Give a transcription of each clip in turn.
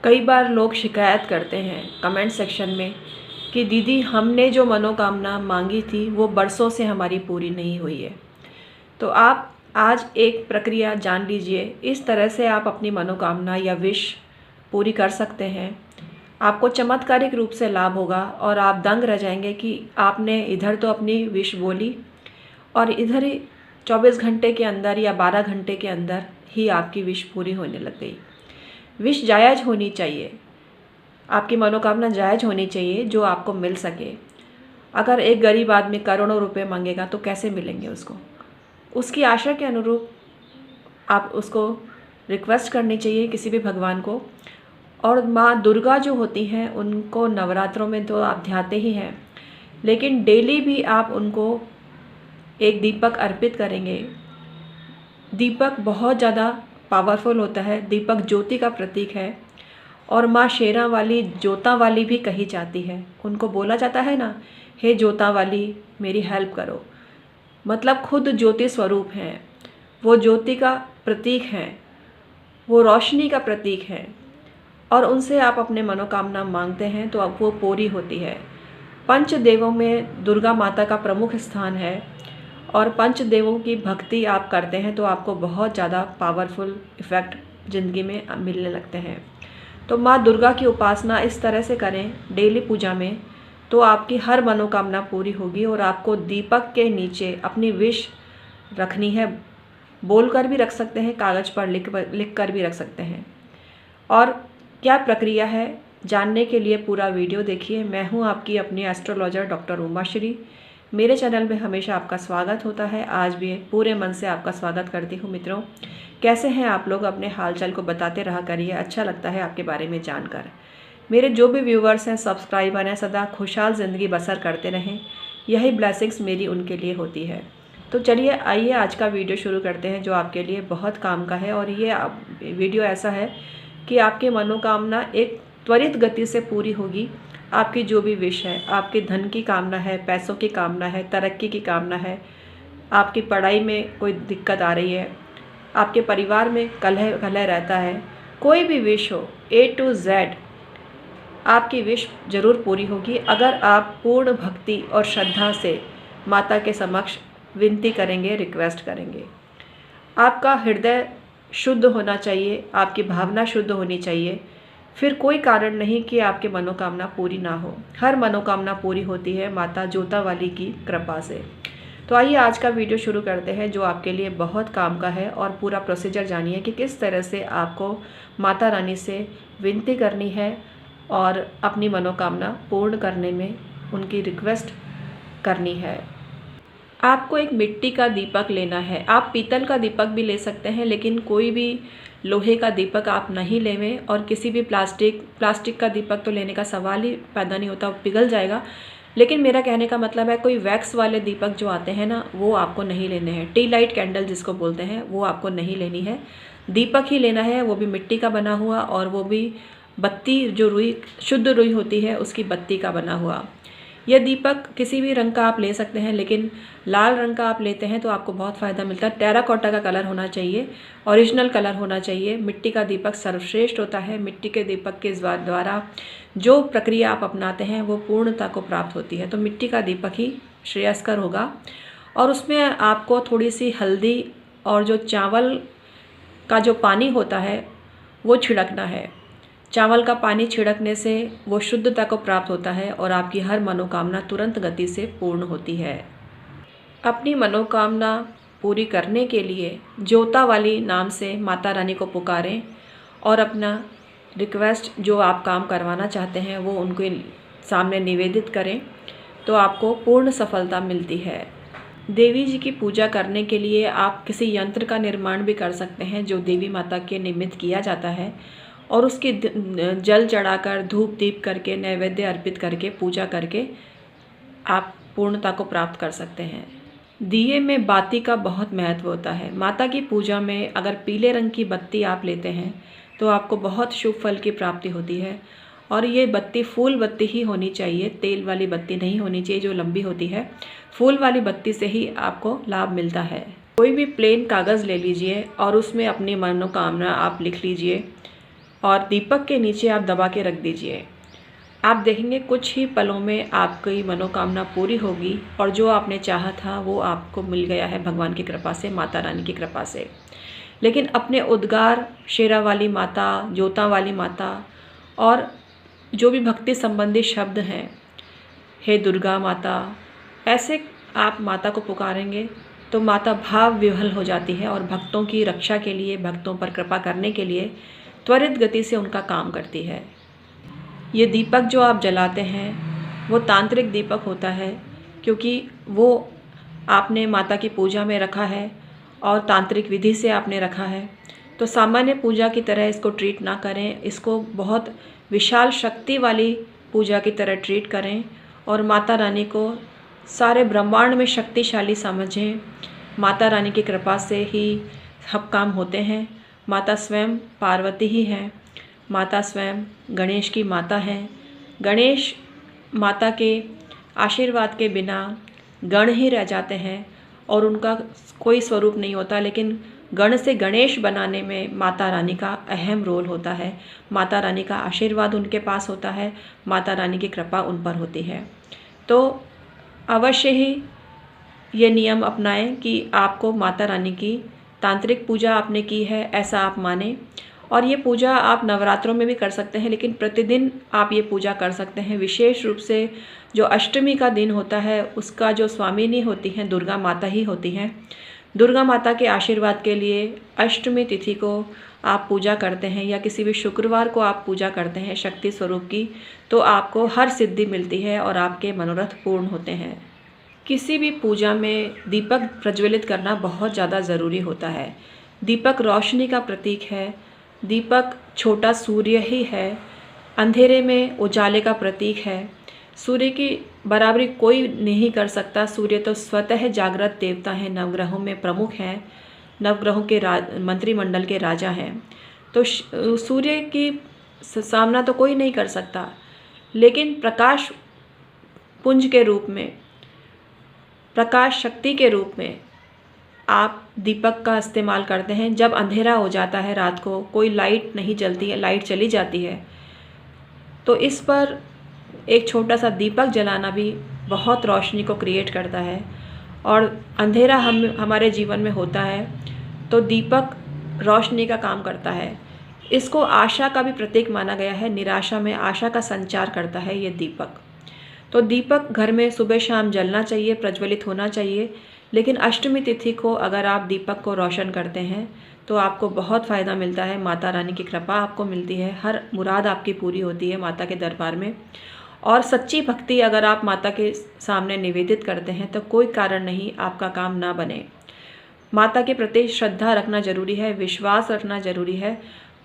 कई बार लोग शिकायत करते हैं कमेंट सेक्शन में कि दीदी हमने जो मनोकामना मांगी थी वो बरसों से हमारी पूरी नहीं हुई है। तो आप आज एक प्रक्रिया जान लीजिए, इस तरह से आप अपनी मनोकामना या विश पूरी कर सकते हैं। आपको चमत्कारिक रूप से लाभ होगा और आप दंग रह जाएंगे कि आपने इधर तो अपनी विश बोली और इधर ही 24 घंटे के अंदर या 12 घंटे के अंदर ही आपकी विश पूरी होने लग गई। विश जायज़ होनी चाहिए, आपकी मनोकामना जायज़ होनी चाहिए जो आपको मिल सके। अगर एक गरीब आदमी करोड़ों रुपए मांगेगा तो कैसे मिलेंगे उसको? उसकी आशा के अनुरूप आप उसको रिक्वेस्ट करनी चाहिए किसी भी भगवान को। और माँ दुर्गा जो होती हैं उनको नवरात्रों में तो आप ध्याते ही हैं, लेकिन डेली भी आप उनको एक दीपक अर्पित करेंगे। दीपक बहुत ज़्यादा पावरफुल होता है, दीपक ज्योति का प्रतीक है और माँ शेरा वाली जोता वाली भी कही जाती है। उनको बोला जाता है ना, हे जोता वाली मेरी हेल्प करो, मतलब खुद ज्योति स्वरूप हैं। वो ज्योति का प्रतीक हैं, वो रोशनी का प्रतीक है और उनसे आप अपने मनोकामना मांगते हैं तो अब वो पूरी होती है। पंचदेवों में दुर्गा माता का प्रमुख स्थान है और पंचदेवों की भक्ति आप करते हैं तो आपको बहुत ज़्यादा पावरफुल इफ़ेक्ट ज़िंदगी में मिलने लगते हैं। तो माँ दुर्गा की उपासना इस तरह से करें डेली पूजा में, तो आपकी हर मनोकामना पूरी होगी। और आपको दीपक के नीचे अपनी विश रखनी है, बोल कर भी रख सकते हैं, कागज़ पर लिख कर भी रख सकते हैं। और क्या प्रक्रिया है जानने के लिए पूरा वीडियो देखिए। मैं हूँ आपकी अपनी एस्ट्रोलॉजर डॉक्टर उमाश्री। मेरे चैनल में हमेशा आपका स्वागत होता है, आज भी पूरे मन से आपका स्वागत करती हूँ। मित्रों, कैसे हैं आप लोग? अपने हालचाल को बताते रहा करिए, अच्छा लगता है आपके बारे में जानकर। मेरे जो भी व्यूवर्स हैं, सब्सक्राइबर हैं, सदा खुशहाल ज़िंदगी बसर करते रहें, यही ब्लेसिंग्स मेरी उनके लिए होती है। तो चलिए आइए आज का वीडियो शुरू करते हैं जो आपके लिए बहुत काम का है। और ये वीडियो ऐसा है कि आपकी मनोकामना एक त्वरित गति से पूरी होगी। आपकी जो भी विश है, आपके धन की कामना है, पैसों की कामना है, तरक्की की कामना है, आपकी पढ़ाई में कोई दिक्कत आ रही है, आपके परिवार में कलह रहता है, कोई भी विश हो, A to Z आपकी विश ज़रूर पूरी होगी अगर आप पूर्ण भक्ति और श्रद्धा से माता के समक्ष विनती करेंगे, रिक्वेस्ट करेंगे। आपका हृदय शुद्ध होना चाहिए, आपकी भावना शुद्ध होनी चाहिए, फिर कोई कारण नहीं कि आपकी मनोकामना पूरी ना हो। हर मनोकामना पूरी होती है माता जोता वाली की कृपा से। तो आइए आज का वीडियो शुरू करते हैं जो आपके लिए बहुत काम का है। और पूरा प्रोसीजर जानिए कि किस तरह से आपको माता रानी से विनती करनी है और अपनी मनोकामना पूर्ण करने में उनकी रिक्वेस्ट करनी है। आपको एक मिट्टी का दीपक लेना है, आप पीतल का दीपक भी ले सकते हैं, लेकिन कोई भी लोहे का दीपक आप नहीं लेवें। और किसी भी प्लास्टिक का दीपक तो लेने का सवाल ही पैदा नहीं होता, पिघल जाएगा। लेकिन मेरा कहने का मतलब है कोई वैक्स वाले दीपक जो आते हैं ना, वो आपको नहीं लेने हैं। टी लाइट कैंडल जिसको बोलते हैं, वो आपको नहीं लेनी है। दीपक ही लेना है, वो भी मिट्टी का बना हुआ, और वो भी बत्ती जो रुई, शुद्ध रुई होती है उसकी बत्ती का बना हुआ। यह दीपक किसी भी रंग का आप ले सकते हैं, लेकिन लाल रंग का आप लेते हैं तो आपको बहुत फ़ायदा मिलता है। टेराकोटा का कलर होना चाहिए, ओरिजिनल कलर होना चाहिए। मिट्टी का दीपक सर्वश्रेष्ठ होता है। मिट्टी के दीपक के द्वारा जो प्रक्रिया आप अपनाते हैं वो पूर्णता को प्राप्त होती है। तो मिट्टी का दीपक ही श्रेयस्कर होगा। और उसमें आपको थोड़ी सी हल्दी और जो चावल का जो पानी होता है वो छिड़कना है। चावल का पानी छिड़कने से वो शुद्धता को प्राप्त होता है और आपकी हर मनोकामना तुरंत गति से पूर्ण होती है। अपनी मनोकामना पूरी करने के लिए जोता वाली नाम से माता रानी को पुकारें और अपना रिक्वेस्ट जो आप काम करवाना चाहते हैं वो उनके सामने निवेदित करें, तो आपको पूर्ण सफलता मिलती है। देवी जी की पूजा करने के लिए आप किसी यंत्र का निर्माण भी कर सकते हैं जो देवी माता के निमित्त किया जाता है, और उसकी जल चढ़ाकर धूप दीप करके नैवेद्य अर्पित करके पूजा करके आप पूर्णता को प्राप्त कर सकते हैं। दिए में बाती का बहुत महत्व होता है। माता की पूजा में अगर पीले रंग की बत्ती आप लेते हैं तो आपको बहुत शुभ फल की प्राप्ति होती है। और ये बत्ती फूल बत्ती ही होनी चाहिए, तेल वाली बत्ती नहीं होनी चाहिए जो लंबी होती है। फूल वाली बत्ती से ही आपको लाभ मिलता है। कोई भी प्लेन कागज़ ले लीजिए और उसमें अपनी मनोकामना आप लिख लीजिए। और दीपक के नीचे आप दबा के रख दीजिए। आप देखेंगे कुछ ही पलों में आपकी मनोकामना पूरी होगी और जो आपने चाहा था वो आपको मिल गया है भगवान की कृपा से, माता रानी की कृपा से। लेकिन अपने उद्गार शेरा वाली माता, जोता वाली माता और जो भी भक्ति संबंधी शब्द हैं, हे दुर्गा माता, ऐसे आप माता को पुकारेंगे तो माता भाव विह्वल हो जाती है और भक्तों की रक्षा के लिए, भक्तों पर कृपा करने के लिए त्वरित गति से उनका काम करती है। ये दीपक जो आप जलाते हैं वो तांत्रिक दीपक होता है, क्योंकि वो आपने माता की पूजा में रखा है और तांत्रिक विधि से आपने रखा है। तो सामान्य पूजा की तरह इसको ट्रीट ना करें, इसको बहुत विशाल शक्ति वाली पूजा की तरह ट्रीट करें और माता रानी को सारे ब्रह्मांड में शक्तिशाली समझें। माता रानी की कृपा से ही सब काम होते हैं। माता स्वयं पार्वती ही हैं, माता स्वयं गणेश की माता हैं। गणेश माता के आशीर्वाद के बिना गण ही रह जाते हैं और उनका कोई स्वरूप नहीं होता, लेकिन गण से गणेश बनाने में माता रानी का अहम रोल होता है। माता रानी का आशीर्वाद उनके पास होता है, माता रानी की कृपा उन पर होती है। तो अवश्य ही ये नियम अपनाएं कि आपको माता रानी की तांत्रिक पूजा आपने की है ऐसा आप माने। और ये पूजा आप नवरात्रों में भी कर सकते हैं, लेकिन प्रतिदिन आप ये पूजा कर सकते हैं। विशेष रूप से जो अष्टमी का दिन होता है उसका जो स्वामिनी होती हैं दुर्गा माता ही होती हैं। दुर्गा माता के आशीर्वाद के लिए अष्टमी तिथि को आप पूजा करते हैं या किसी भी शुक्रवार को आप पूजा करते हैं शक्ति स्वरूप की, तो आपको हर सिद्धि मिलती है और आपके मनोरथ पूर्ण होते हैं। किसी भी पूजा में दीपक प्रज्वलित करना बहुत ज़्यादा ज़रूरी होता है। दीपक रोशनी का प्रतीक है। दीपक छोटा सूर्य ही है, अंधेरे में उजाले का प्रतीक है। सूर्य की बराबरी कोई नहीं कर सकता। सूर्य तो स्वतः जागृत देवता हैं, नवग्रहों में प्रमुख हैं, नवग्रहों के मंत्रिमंडल के राजा हैं। तो सूर्य की सामना तो कोई नहीं कर सकता, लेकिन प्रकाश पुंज के रूप में, प्रकाश शक्ति के रूप में आप दीपक का इस्तेमाल करते हैं। जब अंधेरा हो जाता है, रात को कोई लाइट नहीं जलती है, लाइट चली जाती है, तो इस पर एक छोटा सा दीपक जलाना भी बहुत रोशनी को क्रिएट करता है। और अंधेरा हमारे जीवन में होता है तो दीपक रोशनी का काम करता है। इसको आशा का भी प्रतीक माना गया है। निराशा में आशा का संचार करता है ये दीपक। तो दीपक घर में सुबह शाम जलना चाहिए, प्रज्वलित होना चाहिए। लेकिन अष्टमी तिथि को अगर आप दीपक को रोशन करते हैं तो आपको बहुत फ़ायदा मिलता है। माता रानी की कृपा आपको मिलती है, हर मुराद आपकी पूरी होती है माता के दरबार में। और सच्ची भक्ति अगर आप माता के सामने निवेदित करते हैं तो कोई कारण नहीं आपका काम ना बने। माता के प्रति श्रद्धा रखना ज़रूरी है, विश्वास रखना ज़रूरी है,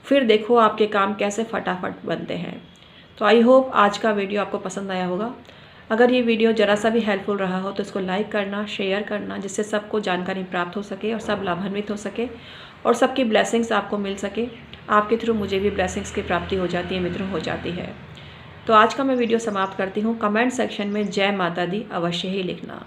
फिर देखो आपके काम कैसे फटाफट बनते हैं। तो आई होप आज का वीडियो आपको पसंद आया होगा। अगर ये वीडियो ज़रा सा भी हेल्पफुल रहा हो तो इसको लाइक करना, शेयर करना, जिससे सबको जानकारी प्राप्त हो सके और सब लाभान्वित हो सके और सबकी ब्लेसिंग्स आपको मिल सके। आपके थ्रू मुझे भी ब्लेसिंग्स की प्राप्ति हो जाती है, मित्रों हो जाती है। तो आज का मैं वीडियो समाप्त करती हूँ। कमेंट सेक्शन में जय माता दी अवश्य ही लिखना।